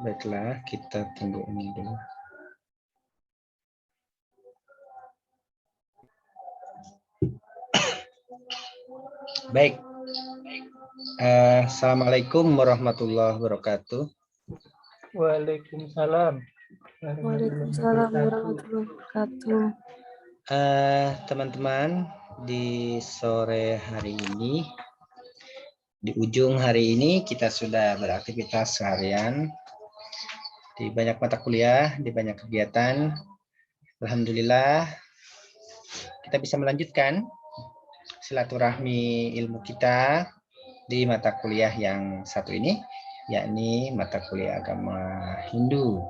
Baiklah, kita tunggu ini dulu. Baik. Assalamualaikum warahmatullahi wabarakatuh. Waalaikumsalam. Waalaikumsalam warahmatullahi wabarakatuh. Teman-teman, di sore hari ini, di ujung hari ini kita sudah beraktivitas seharian di banyak mata kuliah, di banyak kegiatan. Alhamdulillah kita bisa melanjutkan silaturahmi ilmu kita di mata kuliah yang satu ini, yakni mata kuliah agama Hindu.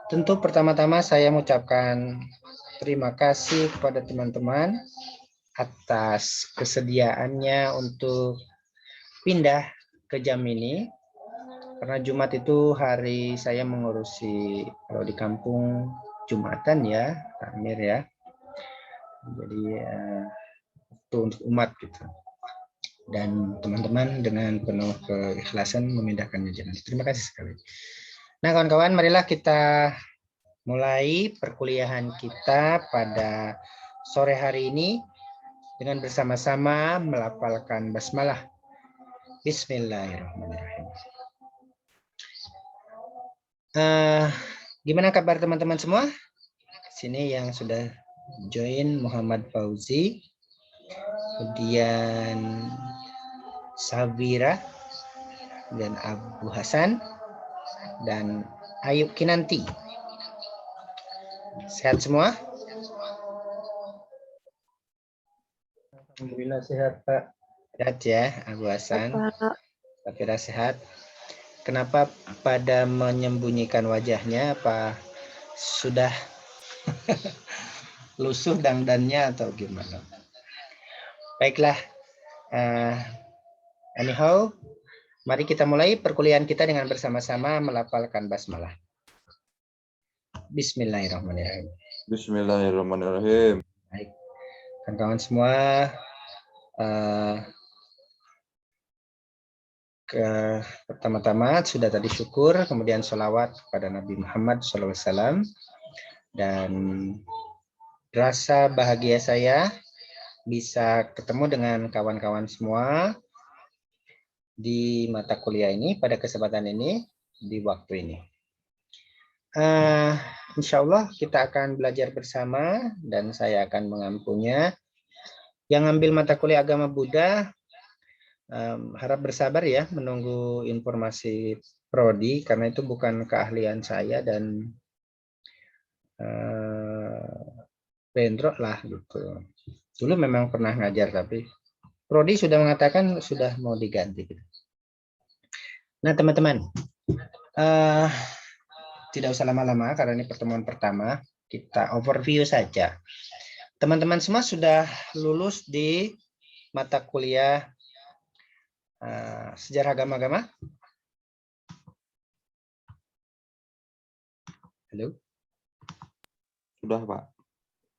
Tentu pertama-tama saya mengucapkan terima kasih kepada teman-teman atas kesediaannya untuk pindah ke jam ini. Karena Jumat itu hari saya mengurusi, kalau di kampung Jumatan ya, takmir ya. Jadi itu untuk umat gitu. Dan teman-teman dengan penuh keikhlasan memindahkannya jalan. Terima kasih sekali. Nah kawan-kawan, marilah kita mulai perkuliahan kita pada sore hari ini dengan bersama-sama melafalkan basmalah. Bismillahirrahmanirrahim. Gimana kabar teman-teman semua? Sini yang sudah join Muhammad Fauzi, kemudian Sabira, dan Abu Hasan, dan Ayub Kinanti. Sehat semua? Alhamdulillah sehat, Pak. Sehat ya, Abu Hasan. Pak. Sabira sehat. Kenapa pada menyembunyikan wajahnya? Apa sudah lusuh dandannya atau gimana? Baiklah. Anyhow, mari kita mulai perkuliahan kita dengan bersama-sama melafalkan basmalah. Bismillahirrahmanirrahim. Bismillahirrahmanirrahim. Baik, kawan-kawan semua, pertama-tama sudah tadi syukur, kemudian sholawat kepada Nabi Muhammad SAW, dan rasa bahagia saya bisa ketemu dengan kawan-kawan semua di mata kuliah ini pada kesempatan ini di waktu ini. Insya Allah kita akan belajar bersama dan saya akan mengampunya. Yang ambil mata kuliah agama Buddha harap bersabar ya menunggu informasi prodi karena itu bukan keahlian saya dan bentrok lah gitu. Dulu memang pernah ngajar tapi prodi sudah mengatakan sudah mau diganti. Nah teman-teman, tidak usah lama-lama karena ini pertemuan pertama, kita overview saja. Teman-teman semua sudah lulus di mata kuliah sejarah agama-agama? Halo? Sudah, Pak.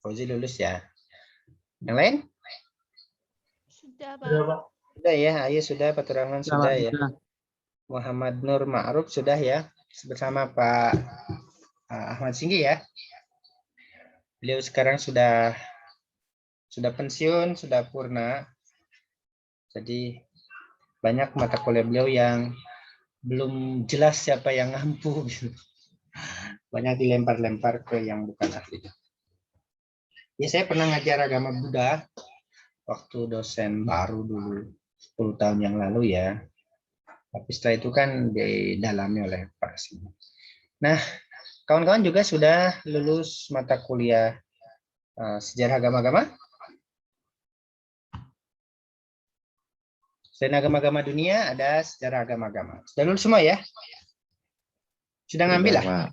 Fauzi lulus ya. Yang lain? Sudah, Pak. Sudah ya, Ayu sudah, Pak Rahman sudah ya. Muhammad Nur Ma'ruf sudah ya, bersama Pak Ahmad Singgi ya. Beliau sekarang sudah pensiun, sudah purna. Jadi banyak mata kuliah beliau yang belum jelas siapa yang ngampu. Banyak dilempar-lempar ke yang bukan ahli. Ya saya pernah ngajar agama Buddha waktu dosen baru dulu 10 tahun yang lalu ya. Tapi setelah itu kan didalami oleh Pak Sini. Nah, kawan-kawan juga sudah lulus mata kuliah sejarah agama-agama? Selain agama-agama dunia, ada sejarah agama-agama. Sudah lulus semua ya? Sudah ngambil lah?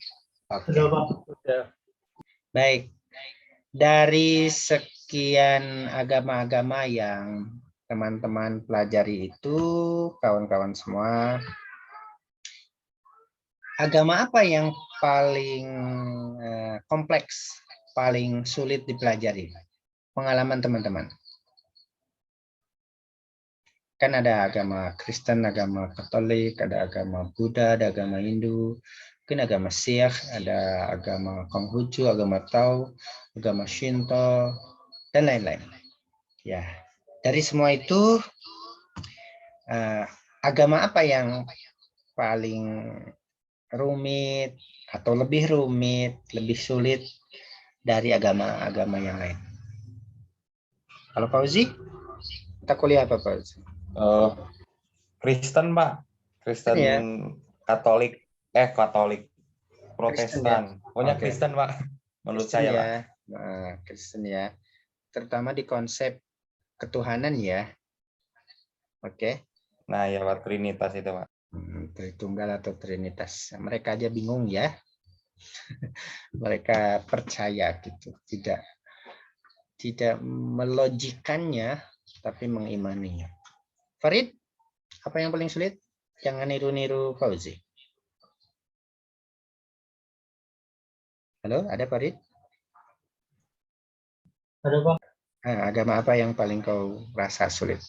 Oke. Sudah. Baik. Dari sekian agama-agama yang teman-teman pelajari itu, kawan-kawan semua, agama apa yang paling kompleks, paling sulit dipelajari? Pengalaman teman-teman. Kan ada agama Kristen, agama Katolik, ada agama Buddha, ada agama Hindu, mungkin agama Sikh, ada agama Konghucu, agama Tao, agama Shinto, dan lain-lain. Ya, dari semua itu agama apa yang paling rumit atau lebih rumit, lebih sulit dari agama-agama yang lain? Kalau Fauzi, kita kuliah apa Fauzi? Kristen, Pak. Kristen Ya. Katolik. Katolik. Kristen, Protestan. Pokoknya Oke. Kristen, Pak. Menurut Kristen saya, Pak. ya. Nah, Kristen ya. Terutama di konsep ketuhanan ya. Oke. Nah, ya Pak, Trinitas itu, Pak. Tritunggal atau Trinitas. Mereka aja bingung ya. Mereka percaya gitu. Tidak melogikannya, tapi mengimaninya. Farid, apa yang paling sulit? Jangan niru-niru Fauzi. Halo, ada Farid? Ada Pak? Agama apa yang paling kau rasa sulit?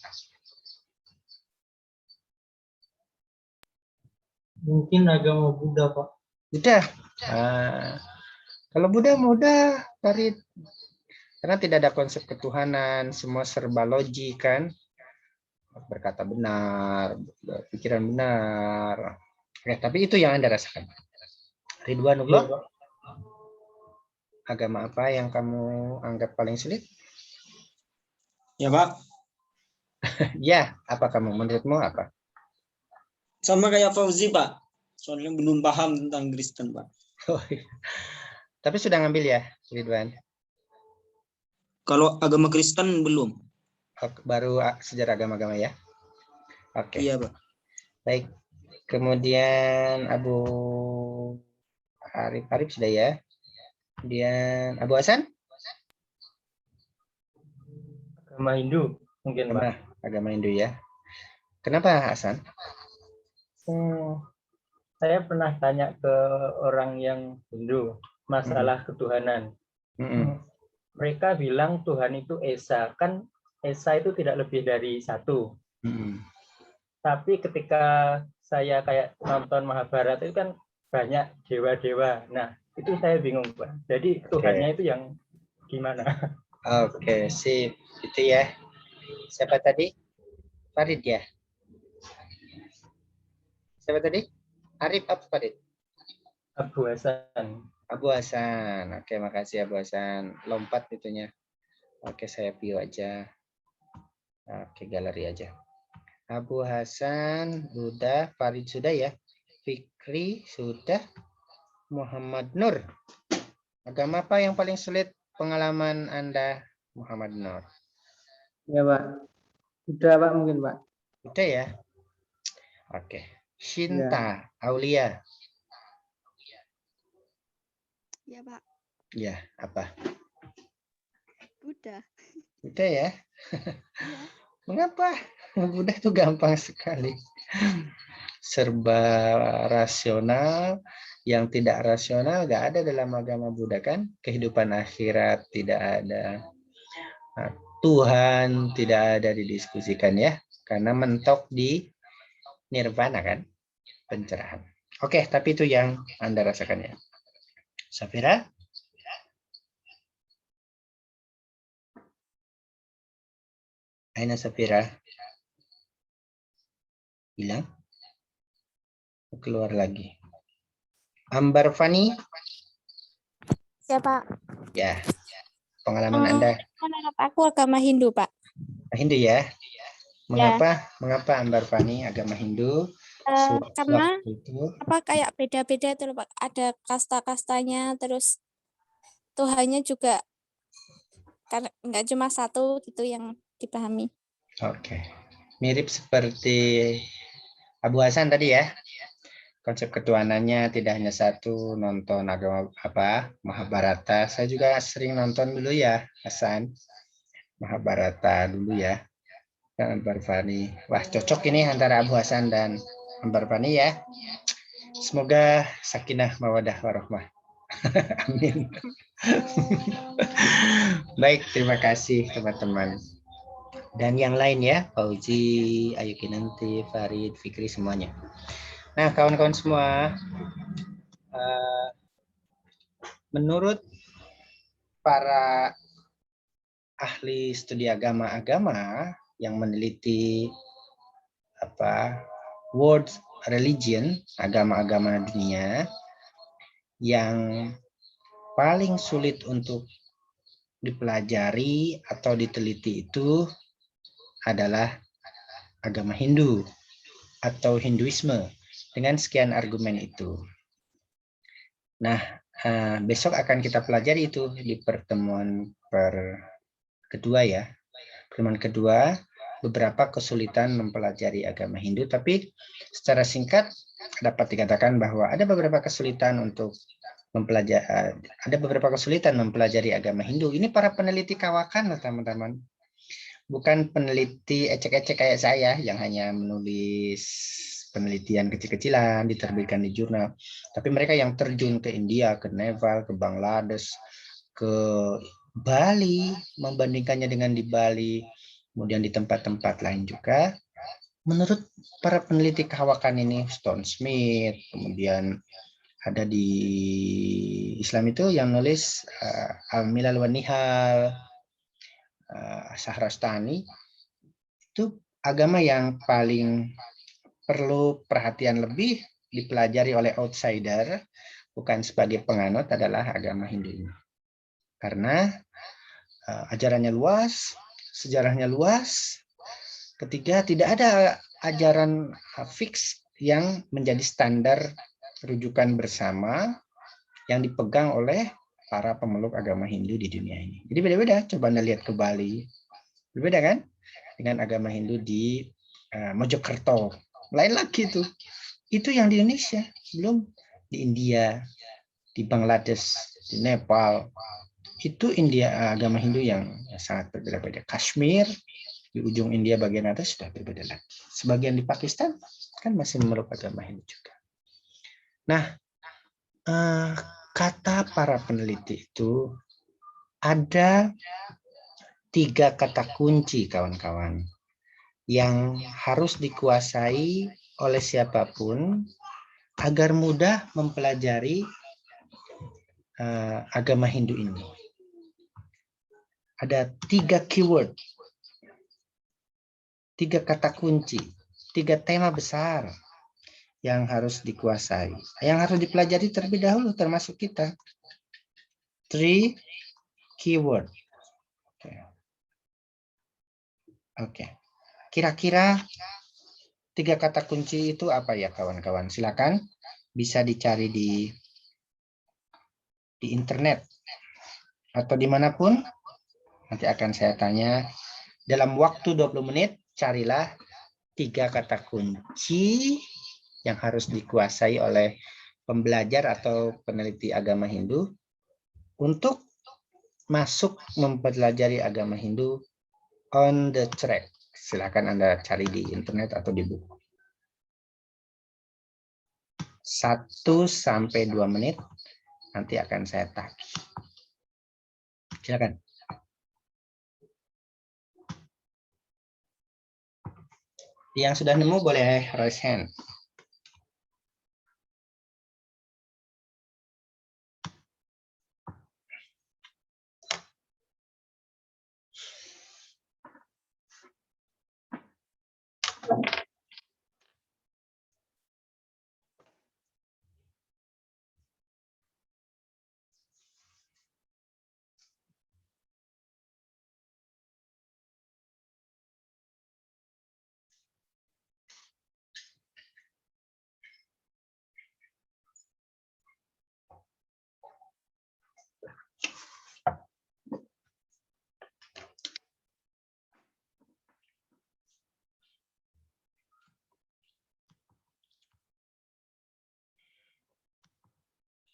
Mungkin agama Buddha Pak. Buddha. Kalau Buddha mudah, Farid. Karena tidak ada konsep ketuhanan, semua serba logik kan. Berkata benar, pikiran benar. Oke, tapi itu yang Anda rasakan. Ridwanullah, Iya, Pak. agama apa yang kamu anggap paling sulit? Ya Pak, Ya, apa kamu? Menurutmu apa? sama kayak Fauzi Pak, soalnya belum paham tentang Kristen Pak. Oh, iya. Tapi sudah ngambil ya, Ridwan? Kalau agama Kristen belum. Baru sejarah agama-agama ya? Oke. Iya Pak. Baik. Kemudian Abu Arif sudah ya. Kemudian Abu Hasan? Agama Hindu mungkin Pak. Agama Hindu ya. Kenapa Hasan? Saya pernah tanya ke orang yang Hindu masalah ketuhanan. Mereka bilang Tuhan itu Esa. Kan Esa itu tidak lebih dari satu. Tapi ketika saya kayak nonton Mahabharata itu kan banyak dewa-dewa. Nah, itu saya bingung, Pak. Jadi Tuhannya itu yang gimana? Oke, sip. Itu ya. Siapa tadi? Farid ya? Siapa tadi? Arif apa Farid? Abu Hasan. Abu Hasan. Oke, makasih Abu Hasan. Lompat itunya. Oke, saya view aja. Oke, galeri aja. Abu Hasan, sudah. Farid sudah ya. Fikri sudah. Muhammad Nur. Agama apa yang paling sulit pengalaman Anda, Muhammad Nur? Ya, Pak. Udah, Pak, mungkin, Pak. Udah ya? Oke. Shinta, Aulia. Ya, Pak. Ya, apa? Buddha. Udah ya? Ya. Mengapa? Buddha itu gampang sekali. Serba rasional, yang tidak rasional nggak ada dalam agama Buddha kan? Kehidupan akhirat tidak ada. Nah, Tuhan tidak ada didiskusikan ya, karena mentok di nirvana kan, pencerahan. Oke, tapi itu yang Anda rasakan ya. Safira? Aina Safira? Hilang? Keluar lagi. Ambar Fani? Ya Pak. Ya. Pengalaman Anda? Menurut aku agama Hindu Pak. Hindu ya? Mengapa? Mengapa Ambar Fani agama Hindu? Karena itu kayak beda-beda tuh Pak. Ada kasta-kastanya, terus Tuhannya juga kan nggak cuma satu gitu yang dipahami. Oke. Mirip seperti Abu Hasan tadi ya. Konsep ketuhanannya tidak hanya satu, nonton agama Mahabharata. Saya juga sering nonton dulu ya, Hasan. Mahabharata dulu ya. Dan Ambar Fani. Wah, cocok ini antara Abu Hasan dan Ambar Fani ya. Semoga sakinah mawadah warahmah. Amin. Baik, terima kasih teman-teman. Dan yang lain ya, Fauzi, Ayu Kinanti, Farid, Fikri, semuanya. Nah, kawan-kawan semua, menurut para ahli studi agama-agama yang meneliti world religion, agama-agama dunia, yang paling sulit untuk dipelajari atau diteliti itu adalah agama Hindu atau Hinduisme, dengan sekian argumen itu. Nah, besok akan kita pelajari itu di pertemuan kedua ya. Pertemuan kedua, beberapa kesulitan mempelajari agama Hindu, tapi secara singkat dapat dikatakan bahwa ada beberapa kesulitan untuk mempelajari agama Hindu. Ini para peneliti kawakan loh teman-teman. Bukan peneliti ecek-ecek kayak saya yang hanya menulis penelitian kecil-kecilan diterbitkan di jurnal. Tapi mereka yang terjun ke India, ke Nepal, ke Bangladesh, ke Bali, membandingkannya dengan di Bali, kemudian di tempat-tempat lain juga. Menurut para peneliti kawakan ini, Stone Smith, kemudian ada di Islam itu yang nulis Al-Milal wa Nihal, Shahrastani, itu agama yang paling perlu perhatian lebih dipelajari oleh outsider, bukan sebagai penganut, adalah agama Hindu ini. Karena ajarannya luas, sejarahnya luas. Ketiga, tidak ada ajaran fix yang menjadi standar rujukan bersama yang dipegang oleh para pemeluk agama Hindu di dunia ini. Jadi beda-beda. Coba Anda lihat ke Bali, berbeda kan dengan agama Hindu di Mojokerto. Lain lagi tuh. Itu yang di Indonesia, belum di India, di Bangladesh, di Nepal. Itu agama Hindu yang sangat berbeda-beda. Kashmir di ujung India bagian atas sudah berbeda lagi. Sebagian di Pakistan kan masih memeluk agama Hindu juga. Nah, kata para peneliti itu ada 3 kata kunci, kawan-kawan, yang harus dikuasai oleh siapapun agar mudah mempelajari agama Hindu ini. Ada 3 keyword, 3 kata kunci, 3 tema besar yang harus dikuasai, yang harus dipelajari terlebih dahulu, termasuk kita. 3 keyword. Oke. Kira-kira 3 kata kunci itu apa ya, kawan-kawan? Silakan bisa dicari di internet atau dimanapun. Nanti akan saya tanya dalam waktu 20 menit, carilah 3 kata kunci yang harus dikuasai oleh pembelajar atau peneliti agama Hindu untuk masuk mempelajari agama Hindu on the track. Silakan Anda cari di internet atau di buku. 1-2 menit nanti akan saya tagih. Silakan. Yang sudah nemu boleh raise hand.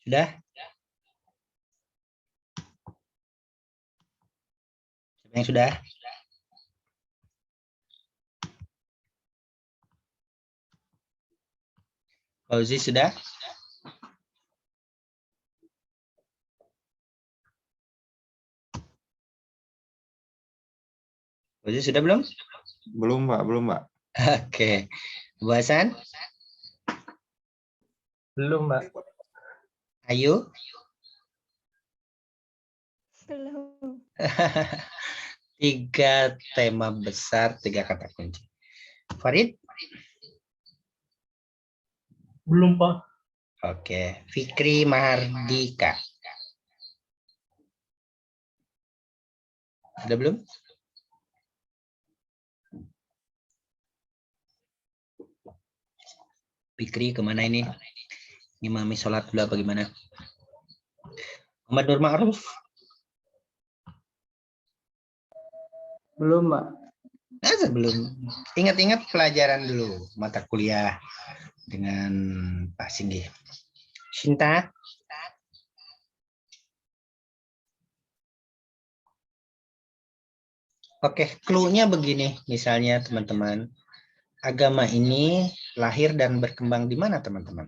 Sudah? Siapa yang sudah? Fauzi sudah? Fauzi sudah belum? Belum, Pak. Belum, Pak. Oke. Bu Hasan, Belum, Mbak. Ayu. Belum. 3 tema besar, 3 kata kunci. Farid? Belum, Pak. Oke. Fikri Mahardika. Sudah belum? Fikri kemana ini? Imami sholat dulu apa gimana? Muhammad Nur Ma'ruf? Belum, Mbak. Nah, sebelum. Ingat-ingat pelajaran dulu. Mata kuliah dengan Pak Singgih. Shinta? Oke, clue-nya begini. Misalnya teman-teman. Agama ini lahir dan berkembang di mana teman-teman?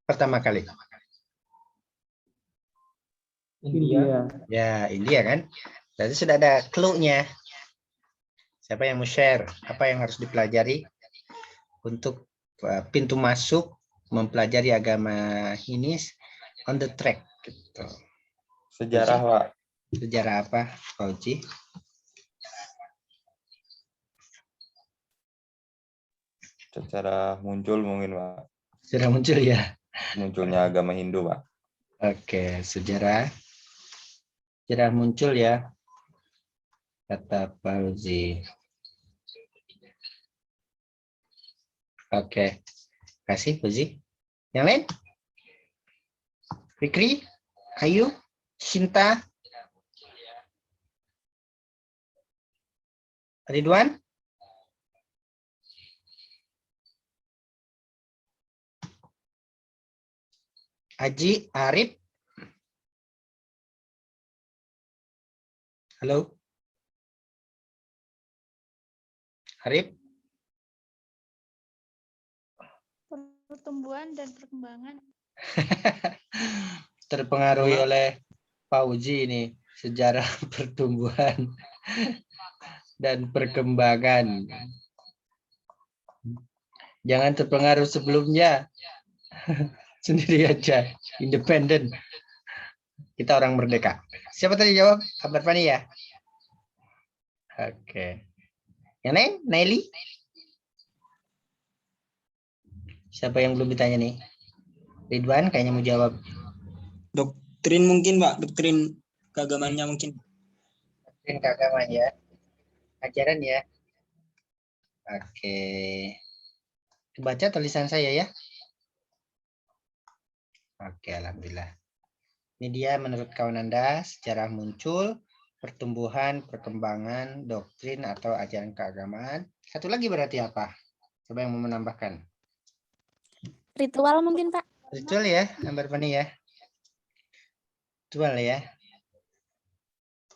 Pertama kali. India. Ya, India kan? Berarti sudah ada clue-nya. Siapa yang mau share? Apa yang harus dipelajari untuk pintu masuk mempelajari agama ini on the track gitu. Sejarah, Pak. Sejarah apa, Pak Uci? Secara muncul mungkin, Pak. Sudah muncul ya? Munculnya agama Hindu, Pak. Oke, sejarah. Sejarah muncul ya, kata Pak Uci. Oke, kasih Pak Uci. Yang lain? Fikri, Ayu, Shinta, Ridwan? Aji, Arif? Halo? Arif? Pertumbuhan dan perkembangan. Terpengaruhi oleh Pak Uji ini. Sejarah pertumbuhan dan perkembangan. Jangan terpengaruh sebelumnya. Sendiri aja. Independen. Kita orang merdeka. Siapa tadi jawab? Kabar Fani ya? Oke. Yang lain? Naili? Siapa yang belum ditanya nih? Ridwan kayaknya mau jawab. Doktrin mungkin, Pak. Doktrin keagamannya mungkin. Doktrin keagamaan ya. Ajaran ya. Oke. Baca tulisan saya ya. Oke, alhamdulillah. Ini dia menurut kawan Anda sejarah muncul, pertumbuhan, perkembangan, doktrin atau ajaran keagamaan. Satu lagi berarti apa? Coba yang mau menambahkan. Ritual mungkin, Pak. Ritual ya, Ambar Pani ya. Ritual ya.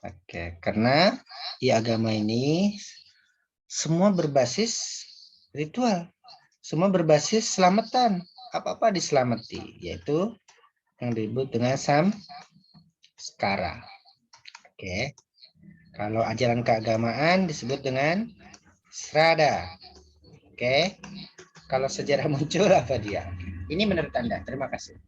Oke, karena di agama ini semua berbasis ritual. Semua berbasis selamatan. Apa-apa diselamati, yaitu yang disebut dengan samskara. Oke. Kalau ajaran keagamaan disebut dengan srada. Oke. Kalau sejarah muncul apa dia? Ini menurut Anda. Terima kasih.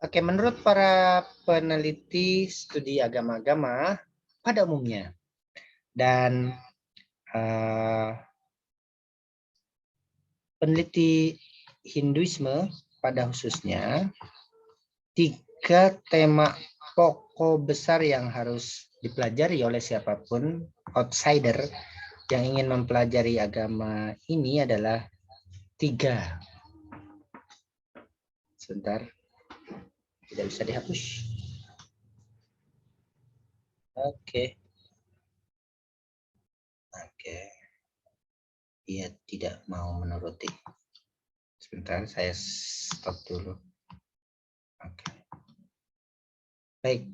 Oke, menurut para peneliti studi agama-agama pada umumnya dan peneliti Hinduisme pada khususnya, 3 tema pokok besar yang harus dipelajari oleh siapapun outsider yang ingin mempelajari agama ini adalah 3. Sebentar, tidak bisa dihapus. Oke. Dia tidak mau menuruti. Sebentar, saya stop dulu. Oke. Baik.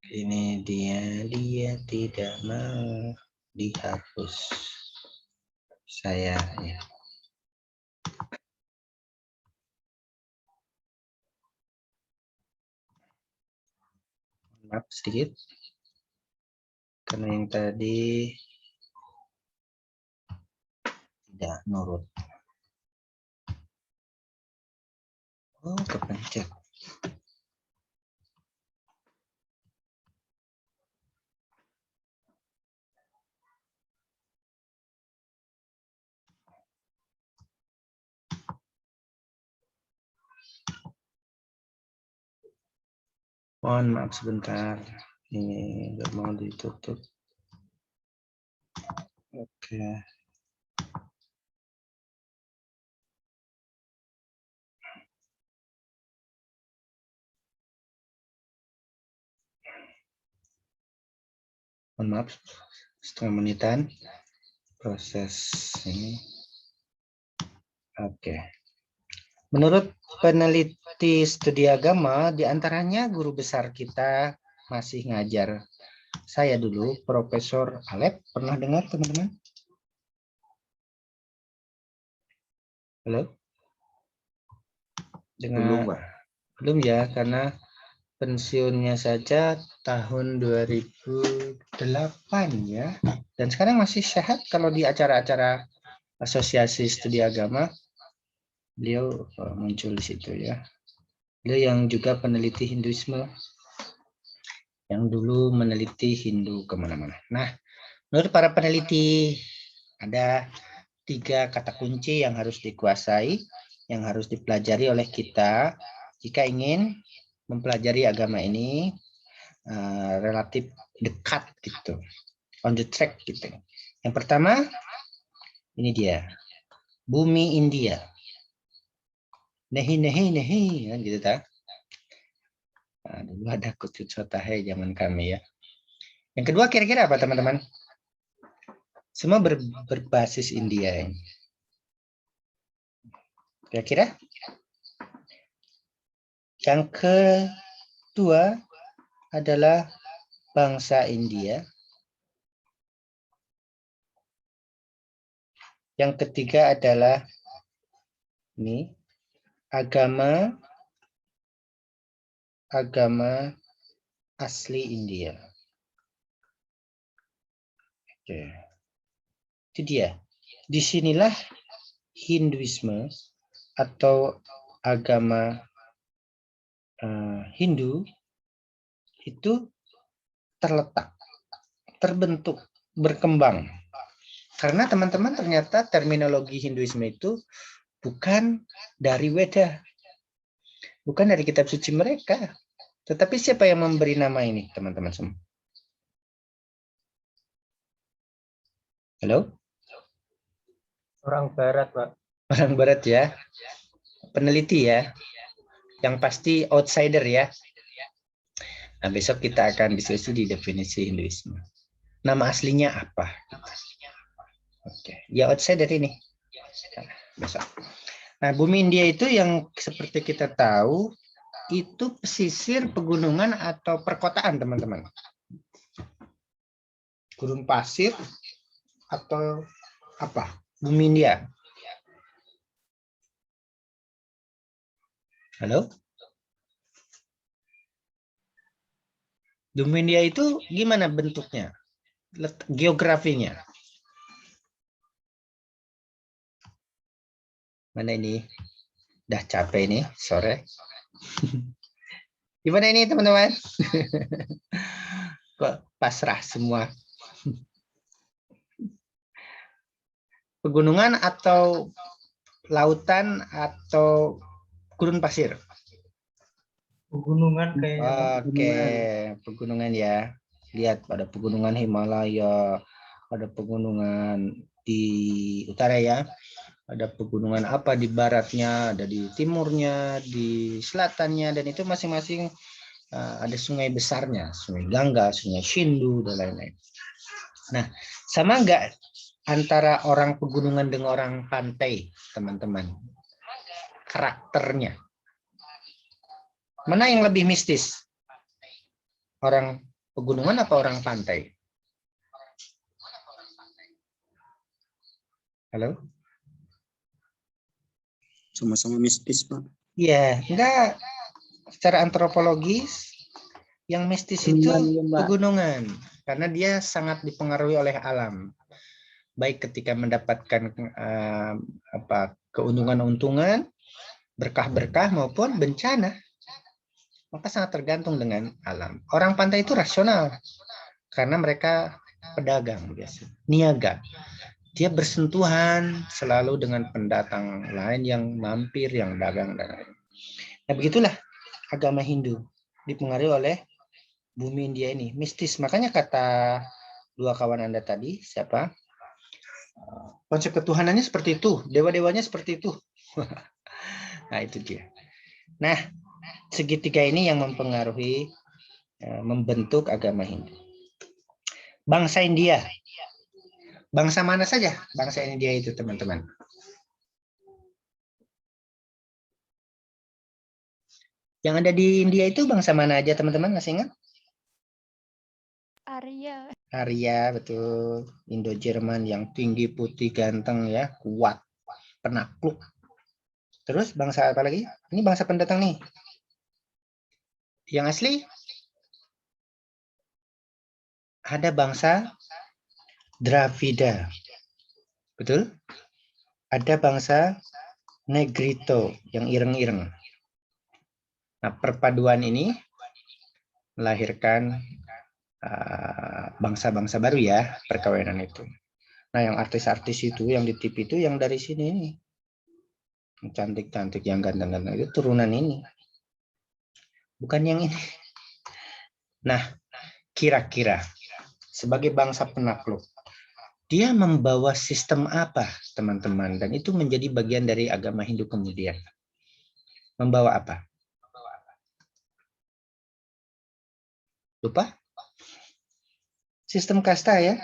Ini dia tidak mau dihapus. Saya ya. Maaf sedikit. Karena yang tadi tidak nurut. Oh, kepencet. Mohon maaf sebentar. Ini nggak mau ditutup. Oke. Mohon maaf, setengah menitan proses ini. Oke. Menurut peneliti studi agama, diantaranya guru besar kita masih ngajar. Saya dulu, Profesor Alep, pernah dengar teman-teman? Halo? Belum, Pak. Belum ya, karena pensiunnya saja tahun 2008 ya. Dan sekarang masih sehat kalau di acara-acara asosiasi studi agama. Beliau muncul di situ ya. Beliau yang juga peneliti Hinduisme, yang dulu meneliti Hindu kemana-mana. Nah, menurut para peneliti ada 3 kata kunci yang harus dikuasai, yang harus dipelajari oleh kita jika ingin mempelajari agama ini relatif dekat gitu, on the track gitu. Yang pertama, ini dia, bumi India. Nehi gitu tak? Nah, dulu ada kutub sotahe zaman kami ya. Yang kedua kira-kira apa teman-teman? Semua berbasis India ini. Kira-kira? Yang kedua adalah bangsa India. Yang ketiga adalah ini agama asli India. Oke. Itu dia. Disinilah Hinduisme atau agama Hindu itu terletak, terbentuk, berkembang. Karena teman-teman ternyata terminologi Hinduisme itu bukan dari Weda, bukan dari kitab suci mereka. Tetapi siapa yang memberi nama ini, teman-teman semua? Halo? Orang Barat, Pak. Orang Barat ya. Peneliti ya. Yang pasti outsider ya. Nah, besok kita akan diskusi di definisi Hinduisme. Nama aslinya apa? Oke, ya outsider ini. Besok. Nah, bumi India itu yang seperti kita tahu itu pesisir, pegunungan atau perkotaan, teman-teman. Gurun pasir atau apa? Bumi India. Halo? Bumi India itu gimana bentuknya? Geografinya? Mana ini? Udah capek nih sore. Gimana ini teman-teman? Kok pasrah semua? Pegunungan atau lautan atau gurun pasir? Pegunungan kayaknya. Oke, pegunungan ya. Lihat ada pegunungan Himalaya, ada pegunungan di utara ya. Ada pegunungan apa di baratnya, ada di timurnya, di selatannya, dan itu masing-masing ada sungai besarnya, sungai Gangga, sungai Shindu, dan lain-lain. Nah, sama nggak antara orang pegunungan dengan orang pantai, teman-teman? Karakternya. Mana yang lebih mistis? Orang pegunungan apa orang pantai? Halo? Sama-sama mistis, Pak. Iya, enggak. Secara antropologis, yang mistis itu pegunungan. karena dia sangat dipengaruhi oleh alam. Baik ketika mendapatkan keuntungan-untungan, berkah-berkah maupun bencana. Maka sangat tergantung dengan alam. Orang pantai itu rasional karena mereka pedagang biasa, niaga. Dia bersentuhan selalu dengan pendatang lain yang mampir, yang dagang dan lain. Nah, begitulah agama Hindu dipengaruhi oleh bumi India ini, mistis. Makanya kata dua kawan Anda tadi, siapa? Konsep ketuhanannya seperti itu, dewa-dewanya seperti itu. Nah, itu dia. Nah, segitiga ini yang mempengaruhi, membentuk agama Hindu. Bangsa India. Bangsa mana saja bangsa India itu, teman-teman? Yang ada di India itu bangsa mana aja, teman-teman? Masih ingat? Arya. Arya, betul. Indo-Jerman yang tinggi, putih, ganteng, ya, kuat, penakluk. Terus bangsa apa lagi? Ini bangsa pendatang nih. Yang asli ada bangsa Dravida. Betul? Ada bangsa Negrito yang ireng-ireng. Nah, perpaduan ini melahirkan bangsa-bangsa baru ya, perkawinan itu. Nah, yang artis-artis itu, yang di TV itu, yang dari sini ini. Cantik-cantik, yang ganteng-ganteng itu turunan ini. Bukan yang ini. Nah, kira-kira sebagai bangsa penakluk, dia membawa sistem apa, teman-teman? Dan itu menjadi bagian dari agama Hindu kemudian. Membawa apa? Lupa? Sistem kasta ya.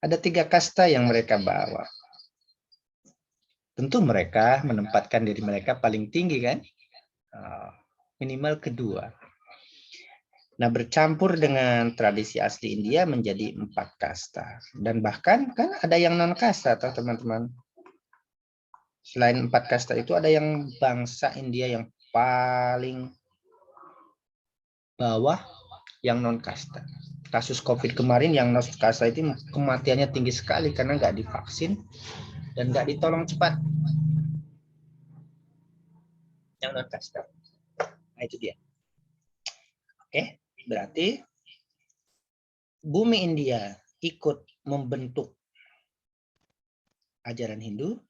Ada 3 kasta yang mereka bawa. Tentu mereka menempatkan diri mereka paling tinggi kan? Minimal kedua. Nah, bercampur dengan tradisi asli India menjadi 4 kasta. Dan bahkan kan ada yang non kasta, atau teman-teman. Selain 4 kasta itu ada yang bangsa India yang paling bawah, yang non kasta. Kasus COVID kemarin yang non kasta itu kematiannya tinggi sekali karena nggak divaksin dan nggak ditolong cepat. Yang non kasta. Nah, itu dia. Oke, berarti bumi India ikut membentuk ajaran Hindu.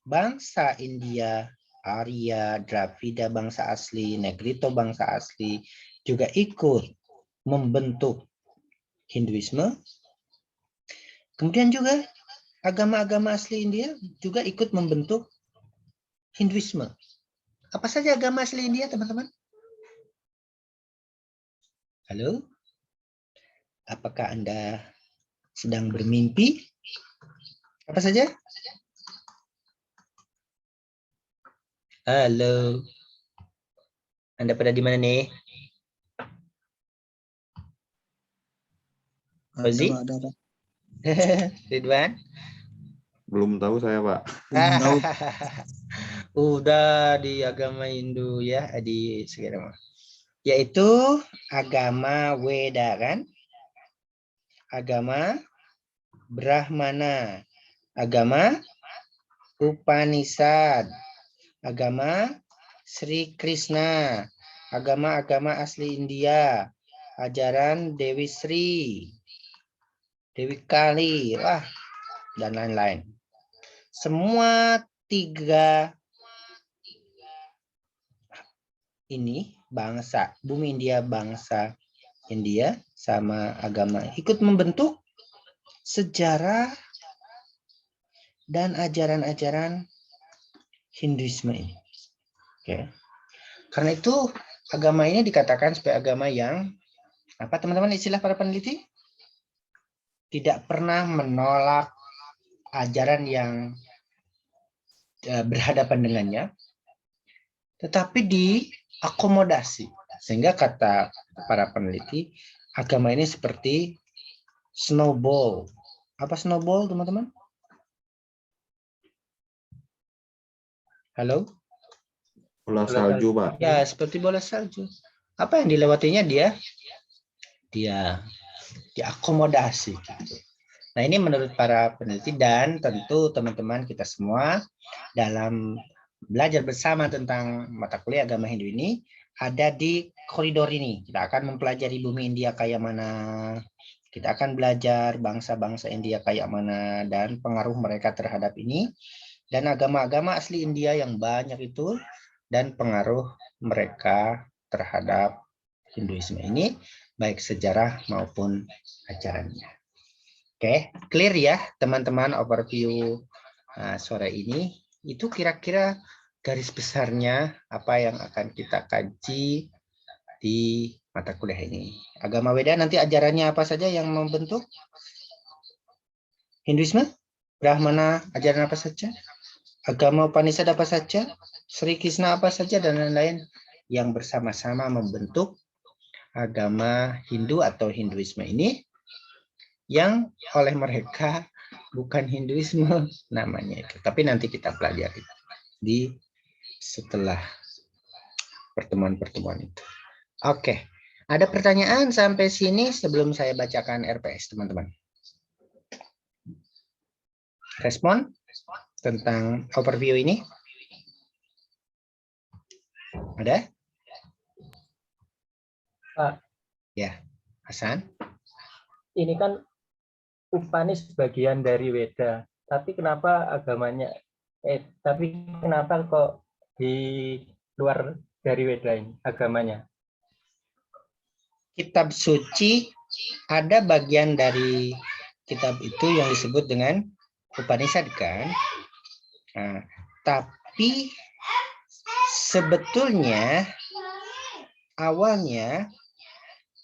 Bangsa India, Arya, Dravida bangsa asli, Negrito bangsa asli juga ikut membentuk Hinduisme. Kemudian juga agama-agama asli India juga ikut membentuk Hinduisme. Apa saja agama asli India, teman-teman? Halo? Apakah Anda sedang bermimpi? Apa saja? Halo. Anda pada di mana nih? Fauzi? Ada, Pak. Ridwan? Belum tahu saya, Pak. Tahu. Udah di agama Hindu ya, di segala macam. Yaitu agama Weda kan? Agama Brahmana, agama Upanishad, agama Sri Krishna, agama-agama asli India, ajaran Dewi Sri, Dewi Kali, dan lain-lain. Semua 3 ini bangsa, bumi India, bangsa India sama agama ikut membentuk sejarah dan ajaran-ajaran Hinduisme ini. Oke. Karena itu agama ini dikatakan sebagai agama yang apa, teman-teman, istilah para peneliti? Tidak pernah menolak ajaran yang berhadapan dengannya, tetapi diakomodasi. Sehingga kata para peneliti, agama ini seperti snowball. Apa snowball, teman-teman? Halo? Bola salju, Pak. Ya, seperti bola salju. Apa yang dilewatinya dia? dia diakomodasi. Gitu. Nah, ini menurut para peneliti dan tentu teman-teman kita semua dalam belajar bersama tentang mata kuliah agama Hindu ini ada di koridor ini. Kita akan mempelajari bumi India kayak mana, kita akan belajar bangsa-bangsa India kayak mana dan pengaruh mereka terhadap ini, dan agama-agama asli India yang banyak itu dan pengaruh mereka terhadap Hinduisme ini, baik sejarah maupun ajarannya. Oke, clear ya teman-teman overview sore ini. Itu kira-kira garis besarnya apa yang akan kita kaji di mata kuliah ini. Agama Weda nanti ajarannya apa saja yang membentuk? Hinduisme? Brahmana ajaran apa saja? Agama Upanishad apa saja? Sri Krishna apa saja dan lain-lain yang bersama-sama membentuk agama Hindu atau Hinduisme ini, yang oleh mereka bukan Hinduisme namanya itu. Tapi nanti kita pelajari di setelah pertemuan-pertemuan itu. Oke, ada pertanyaan sampai sini sebelum saya bacakan RPS, teman-teman? Respon tentang overview ini? Ada? Pak. Ya, Hasan. Ini kan Upanis bagian dari Weda, tapi kenapa agamanya? Tapi kenapa kok di luar dari Weda ini agamanya? Kitab suci ada bagian dari kitab itu yang disebut dengan Upanishad kan? Nah, tapi sebetulnya awalnya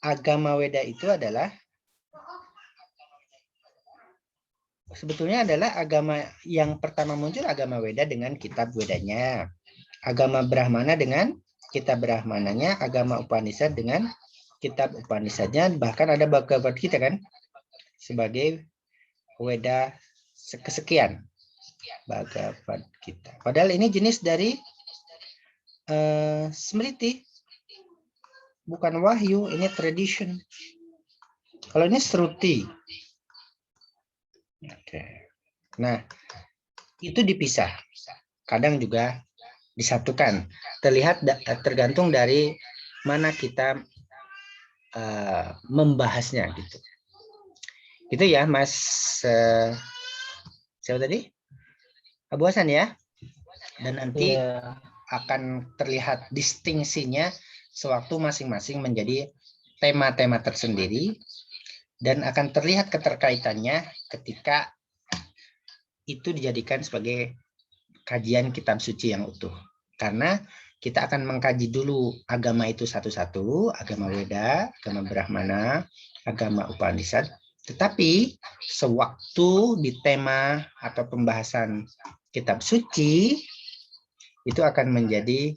agama Weda itu adalah agama yang pertama muncul, agama Weda dengan kitab Wedanya, agama Brahmana dengan kitab Brahmananya, agama Upanishad dengan kitab Upanishadnya, bahkan ada Bhagavad Gita kan sebagai Weda kesekian, Bhagavad Gita. Padahal ini jenis dari Smriti, bukan wahyu, ini tradition. Kalau ini Shruti. Oke. Nah, itu dipisah. Kadang juga disatukan. Tergantung dari mana kita membahasnya gitu. Itu ya, Mas. Siapa tadi? Abu Hasan ya. Dan nanti akan terlihat distingsinya sewaktu masing-masing menjadi tema-tema tersendiri. Dan akan terlihat keterkaitannya ketika itu dijadikan sebagai kajian kitab suci yang utuh. Karena kita akan mengkaji dulu agama itu satu-satu, agama Weda, agama Brahmana, agama Upanishad. Tetapi sewaktu di tema atau pembahasan kitab suci, itu akan menjadi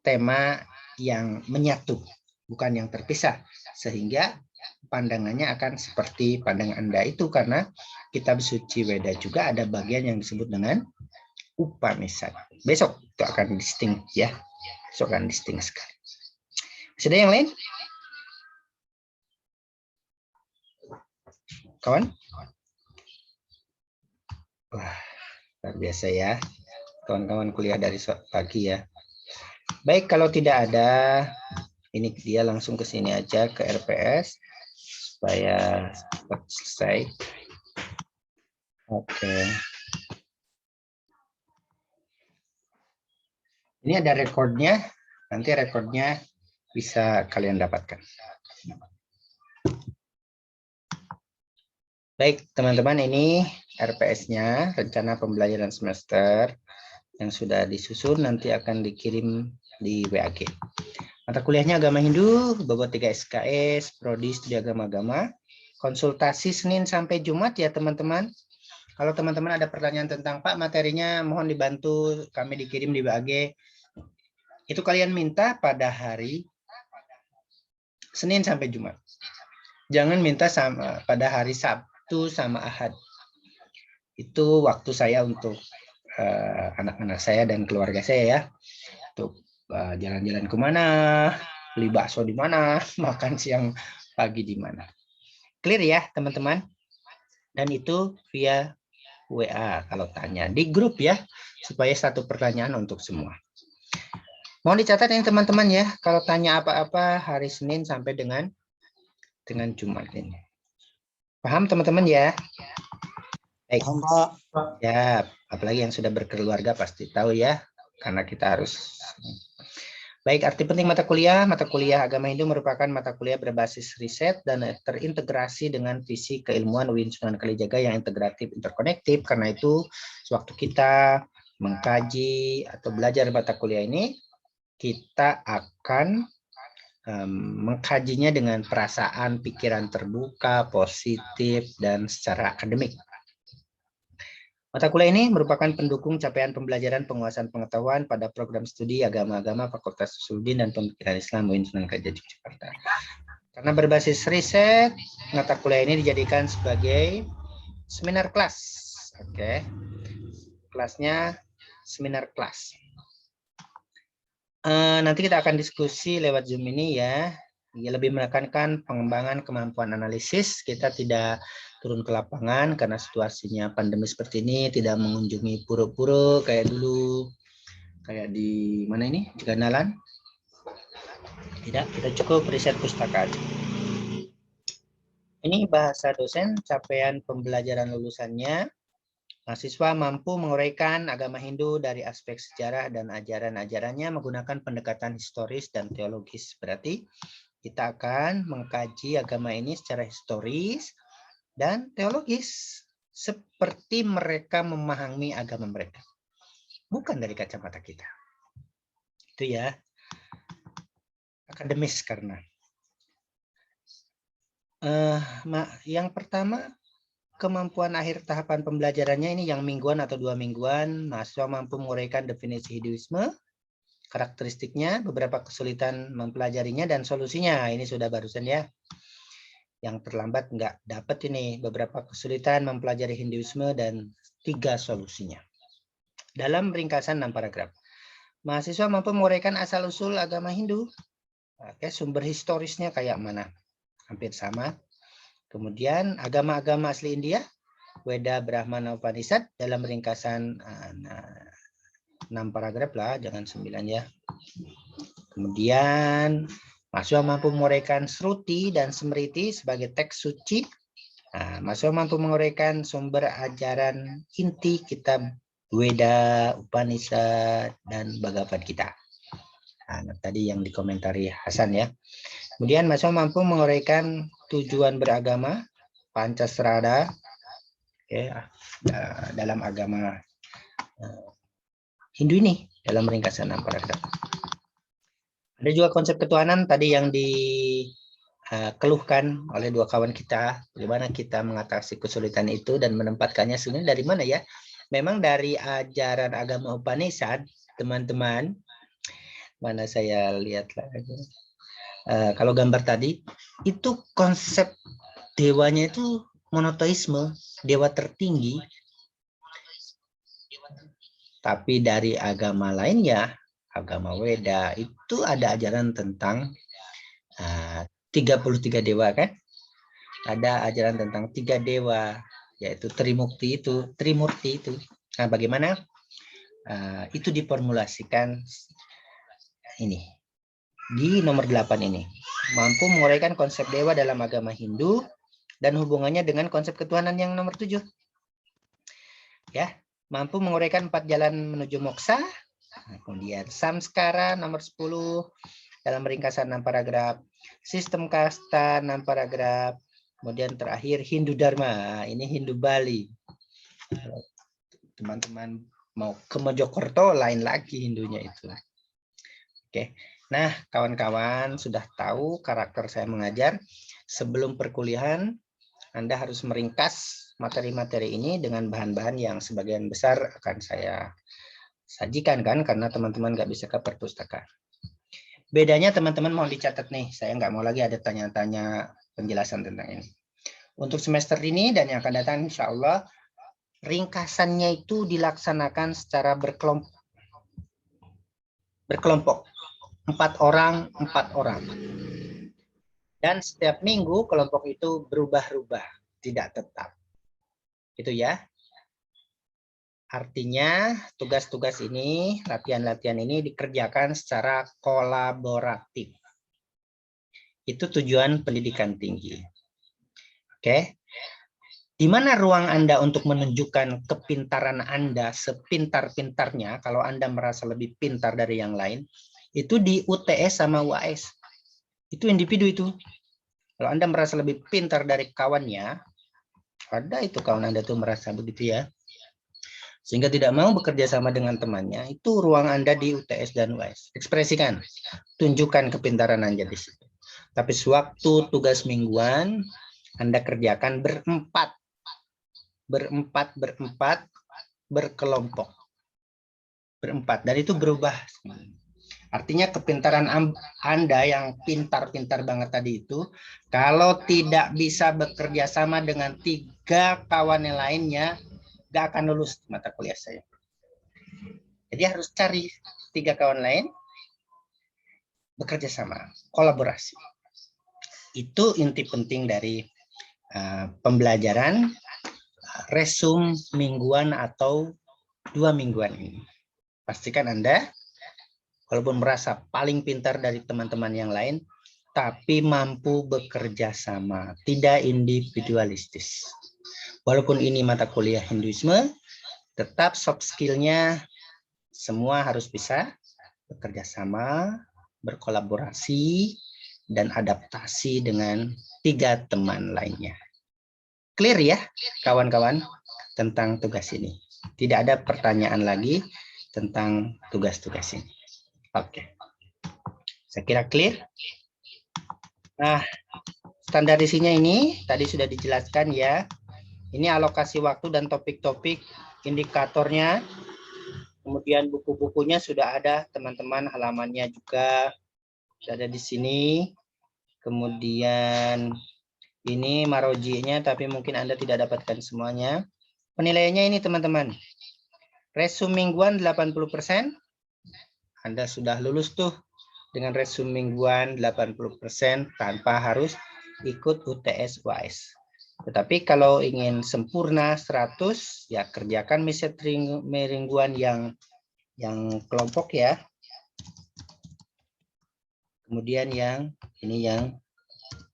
tema yang menyatu, bukan yang terpisah. Sehingga pandangannya akan seperti pandangan Anda itu, karena kitab suci Weda juga ada bagian yang disebut dengan Upanishad. Besok itu akan distinct ya. Besok akan distinct sekali. Sudah yang lain? Kawan? Wah, luar biasa ya. Kawan-kawan kuliah dari pagi ya. Baik, kalau tidak ada, ini dia langsung ke sini aja ke RPS supaya cepat selesai. Oke. Ini ada rekornya. Nanti rekornya bisa kalian dapatkan. Baik, teman-teman, ini RPS-nya, rencana pembelajaran semester yang sudah disusun, nanti akan dikirim di WAG. Mata kuliahnya agama Hindu, bobot 3 SKS, prodi studi agama-agama, konsultasi Senin sampai Jumat ya teman-teman. Kalau teman-teman ada pertanyaan tentang Pak materinya, mohon dibantu, kami dikirim di WAG. Itu kalian minta pada hari Senin sampai Jumat. Jangan minta pada hari Sabtu sama Ahad. Itu waktu saya untuk anak-anak saya dan keluarga saya ya. Untuk jalan-jalan kemana, beli bakso di mana, makan siang pagi di mana. Clear ya teman-teman? Dan itu via WA kalau tanya. Di grup ya, supaya satu pertanyaan untuk semua. Mohon dicatat ini teman-teman ya, kalau tanya apa-apa hari Senin sampai dengan Jumat ini. Paham teman-teman ya? Baik. Paham, Pak. Ya, apalagi yang sudah berkeluarga pasti tahu ya, karena kita harus. Baik, arti penting mata kuliah Agama Hindu merupakan mata kuliah berbasis riset dan terintegrasi dengan visi keilmuan UIN Sunan Kalijaga yang integratif, interkonektif. Karena itu, sewaktu kita mengkaji atau belajar mata kuliah ini, kita akan mengkajinya dengan perasaan, pikiran terbuka, positif, dan secara akademik. Mata kuliah ini merupakan pendukung capaian pembelajaran penguasaan pengetahuan pada program studi agama-agama Fakultas Usuluddin dan Pemikiran Islam UIN Sunan Kalijaga Yogyakarta. Karena berbasis riset, mata kuliah ini dijadikan sebagai seminar kelas. Oke. Kelasnya seminar kelas. Nanti kita akan diskusi lewat Zoom ini ya. Lebih menekankan pengembangan kemampuan analisis. Kita tidak turun ke lapangan karena situasinya pandemi seperti ini, tidak mengunjungi pura-pura kayak dulu, kayak di mana ini, Jeganalan. Tidak, kita cukup riset pustaka. Ini bahasa dosen, capaian pembelajaran lulusannya. Mahasiswa mampu menguraikan agama Hindu dari aspek sejarah dan ajaran-ajarannya menggunakan pendekatan historis dan teologis. Berarti kita akan mengkaji agama ini secara historis dan teologis, seperti mereka memahami agama mereka. Bukan dari kacamata kita. Itu ya, akademis karena. Yang pertama, kemampuan akhir tahapan pembelajarannya ini yang mingguan atau 2 mingguan, mahasiswa mampu menguraikan definisi Hinduisme, karakteristiknya, beberapa kesulitan mempelajarinya, dan solusinya. Ini sudah barusan ya. Yang terlambat nggak dapat ini, beberapa kesulitan mempelajari Hinduisme dan 3 solusinya. Dalam ringkasan 6 paragraf. Mahasiswa mampu menguraikan asal-usul agama Hindu. Oke, sumber historisnya kayak mana? Hampir sama. Kemudian agama-agama asli India, Weda, Brahmana, Upanishad dalam ringkasan 6 paragraf lah, jangan 9 ya. Kemudian mahasiswa mampu menguraikan Sruti dan Smriti sebagai teks suci. Mahasiswa mampu menguraikan sumber ajaran inti kitab Weda, Upanishad, dan Bhagavad Gita. Tadi yang dikomentari Hasan ya. Kemudian mahasiswa mampu menguraikan tujuan beragama, Pancasrada, dalam agama Hindu ini, dalam ringkasan 6 paragraf. Ada juga konsep ketuhanan tadi yang dikeluhkan oleh 2 kawan kita, bagaimana kita mengatasi kesulitan itu dan menempatkannya sebenarnya dari mana ya? Memang dari ajaran agama Upanishad, teman-teman. Mana saya lihat lagi. Kalau gambar tadi, itu konsep dewanya itu monoteisme, dewa tertinggi. Tapi dari agama lainnya, agama Weda itu ada ajaran tentang 33 dewa kan? Ada ajaran tentang 3 dewa, yaitu Trimurti itu. Nah, bagaimana itu diformulasikan ini di nomor 8 ini. Mampu menguraikan konsep dewa dalam agama Hindu dan hubungannya dengan konsep ketuhanan yang nomor 7. Ya, mampu menguraikan 4 jalan menuju moksa. Kemudian samskara nomor 10 dalam ringkasan 6 paragraf, sistem kasta 6 paragraf, kemudian terakhir Hindu Dharma, ini Hindu Bali. Teman-teman mau ke Mojokerto lain lagi Hindunya itu. Oke. Nah, kawan-kawan sudah tahu karakter saya mengajar. Sebelum perkuliahan, Anda harus meringkas materi-materi ini dengan bahan-bahan yang sebagian besar akan saya sajikan kan, karena teman-teman nggak bisa ke perpustakaan. Bedanya teman-teman mau dicatat nih, saya nggak mau lagi ada tanya-tanya penjelasan tentang ini. Untuk semester ini dan yang akan datang insya Allah, ringkasannya itu dilaksanakan secara berkelompok. 4 orang, 4 orang. Dan setiap minggu kelompok itu berubah-ubah, tidak tetap. Itu ya. Artinya tugas-tugas ini, latihan-latihan ini dikerjakan secara kolaboratif. Itu tujuan pendidikan tinggi. Oke. Di mana ruang Anda untuk menunjukkan kepintaran Anda sepintar-pintarnya, kalau Anda merasa lebih pintar dari yang lain, itu di UTS sama UAS. Itu individu itu. Kalau Anda merasa lebih pintar dari kawannya, ada itu kawan Anda tuh merasa begitu ya, sehingga tidak mau bekerja sama dengan temannya, itu ruang Anda di UTS dan UAS. Ekspresikan, tunjukkan kepintaran Anda di situ. Tapi sewaktu tugas mingguan, Anda kerjakan berempat, berkelompok. Berempat, dan itu berubah. Artinya kepintaran Anda yang pintar-pintar banget tadi itu, kalau tidak bisa bekerja sama dengan 3 kawan yang lainnya, nggak akan lulus mata kuliah saya. Jadi harus cari 3 kawan lain, bekerja sama, kolaborasi. Itu inti penting dari pembelajaran resum mingguan atau 2 mingguan ini. Pastikan Anda, walaupun merasa paling pintar dari teman-teman yang lain, tapi mampu bekerja sama, tidak individualistis. Walaupun ini mata kuliah Hinduisme, tetap soft skill-nya semua harus bisa bekerja sama, berkolaborasi, dan adaptasi dengan 3 teman lainnya. Clear ya, kawan-kawan, tentang tugas ini. Tidak ada pertanyaan lagi tentang tugas-tugas ini. Oke. Saya kira clear. Nah, standarisasinya ini tadi sudah dijelaskan ya. Ini alokasi waktu dan topik-topik, indikatornya. Kemudian buku-bukunya sudah ada, teman-teman, halamannya juga sudah ada di sini. Kemudian ini marojinya, tapi mungkin Anda tidak dapatkan semuanya. Penilaiannya ini, teman-teman. Resum mingguan 80%. Anda sudah lulus tuh dengan resum mingguan 80% tanpa harus ikut UTS UAS. Tetapi kalau ingin sempurna 100, ya kerjakan mingguan yang kelompok ya. Kemudian yang ini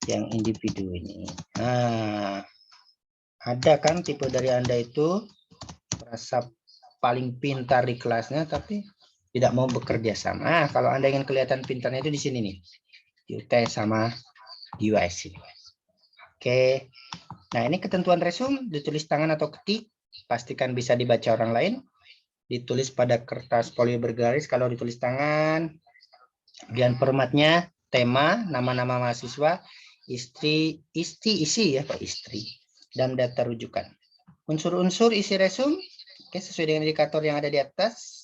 yang individu ini. Nah, ada kan tipe dari Anda itu merasa paling pintar di kelasnya tapi tidak mau bekerja sama. Nah, kalau Anda ingin kelihatan pintarnya itu di sini nih. Di UTS sama di UAS ini. Oke. Nah, ini ketentuan resum, ditulis tangan atau ketik, pastikan bisa dibaca orang lain. Ditulis pada kertas folio bergaris kalau ditulis tangan. Kemudian formatnya, tema, nama-nama mahasiswa, isi ya Pak, istri, dan data rujukan. Unsur-unsur isi resum, oke, sesuai dengan indikator yang ada di atas.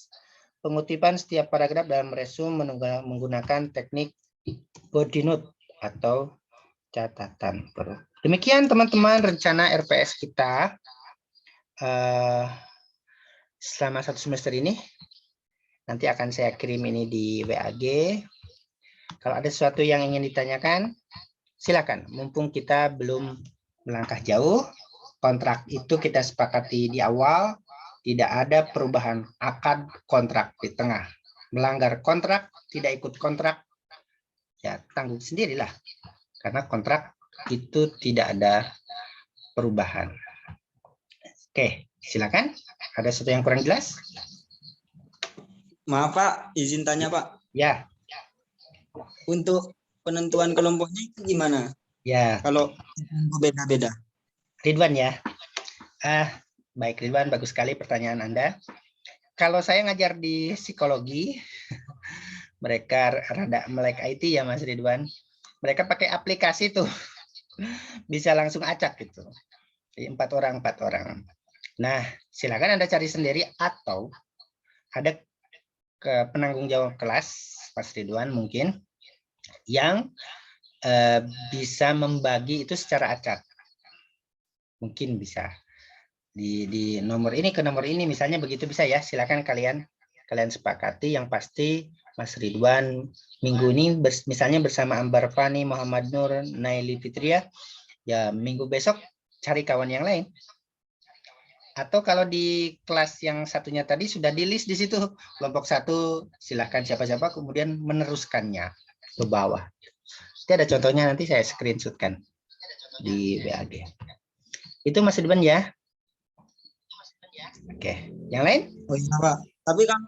Pengutipan setiap paragraf dalam resum menggunakan teknik body note atau catatan perut. Demikian teman-teman rencana RPS kita selama 1 semester ini. Nanti akan saya kirim ini di WAG. Kalau ada sesuatu yang ingin ditanyakan, silakan. Mumpung kita belum melangkah jauh, kontrak itu kita sepakati di awal, tidak ada perubahan akad kontrak di tengah. Melanggar kontrak, tidak ikut kontrak, ya tanggung sendirilah. Karena kontrak itu tidak ada perubahan. Oke, silakan. Ada sesuatu yang kurang jelas? Maaf Pak, izin tanya Pak. Ya. Untuk penentuan kelompoknya itu gimana? Ya. Kalau beda-beda. Ridwan ya. Baik Ridwan, bagus sekali pertanyaan Anda. Kalau saya ngajar di psikologi, mereka rada melek IT ya Mas Ridwan. Mereka pakai aplikasi tuh. Bisa langsung acak gitu. Jadi 4 orang. Nah, silakan Anda cari sendiri atau ada penanggung jawab kelas, Mas Ridwan mungkin, yang bisa membagi itu secara acak. Mungkin bisa. Di nomor ini ke nomor ini misalnya begitu bisa ya. Silakan kalian sepakati, yang pasti Mas Ridwan minggu ini misalnya bersama Ambar Fani, Muhammad Nur, Naili Fitria, ya minggu besok cari kawan yang lain. Atau kalau di kelas yang satunya tadi sudah di list di situ kelompok 1, silahkan siapa-siapa kemudian meneruskannya ke bawah. Itu ada contohnya, nanti saya screenshotkan di WAG. Itu Mas Ridwan ya. Oke, yang lain? Oh iya Pak. Tapi kan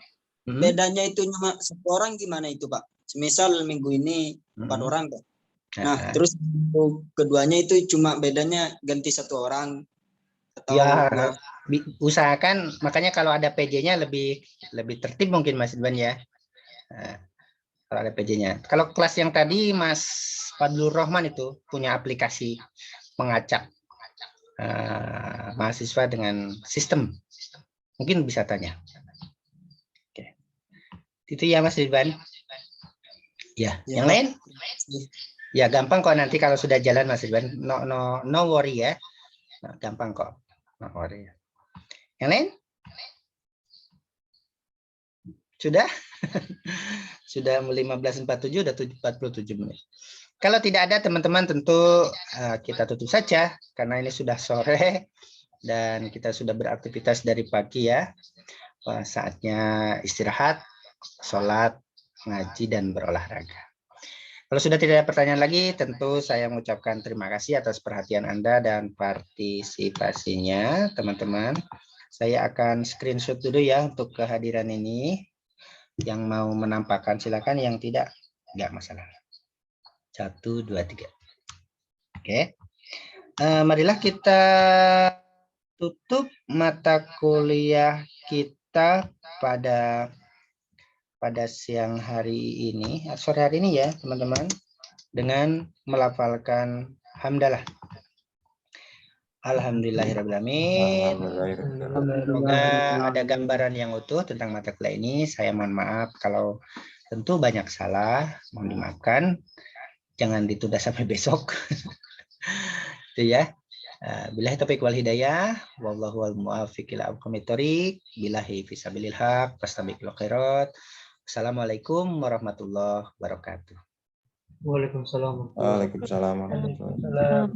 bedanya itu cuma 1 orang gimana itu Pak? Semisal minggu ini 4 orang Pak. Nah, terus minggu keduanya itu cuma bedanya ganti 1 orang atau ya, usahakan makanya kalau ada PJ-nya lebih tertib mungkin Mas Ridwan ya. Nah, kalau ada PJ-nya. Kalau kelas yang tadi Mas Fadlur Rahman itu punya aplikasi mengacak mahasiswa dengan sistem. Mungkin bisa tanya. Oke. Itu ya Mas Ridwan. Ya, yang Pak. lain? Ya gampang kok nanti kalau sudah jalan Mas Ridwan. No worry ya. Nah, gampang kok. No worry. Yang lain? Sudah? Sudah 15.47, udah 47 menit. Kalau tidak ada teman-teman tentu kita tutup saja karena ini sudah sore dan kita sudah beraktivitas dari pagi ya. Saatnya istirahat, sholat, ngaji dan berolahraga. Kalau sudah tidak ada pertanyaan lagi, tentu saya mengucapkan terima kasih atas perhatian Anda dan partisipasinya, teman-teman. Saya akan screenshot dulu ya untuk kehadiran ini. Yang mau menampakkan silakan, yang tidak, enggak masalah. 1, 2, 3. Oke. Marilah kita tutup mata kuliah kita pada siang hari ini, sore hari ini ya teman-teman, dengan melafalkan hamdalah. Alhamdulillahirrahmanirrahim. Semoga ada gambaran yang utuh tentang mata kuliah ini. Saya mohon maaf kalau tentu banyak salah, mohon dimaafkan. Jangan ditunda sampai besok. Itu ya. Billahi taufiq wal hidayah, wallahu wal muwaffiq ila aqwamit thoriq, billahi fisabilil haq, fastabiqul khairat. Assalamualaikum warahmatullahi wabarakatuh. Waalaikumsalam. Waalaikumsalam. Waalaikumsalam.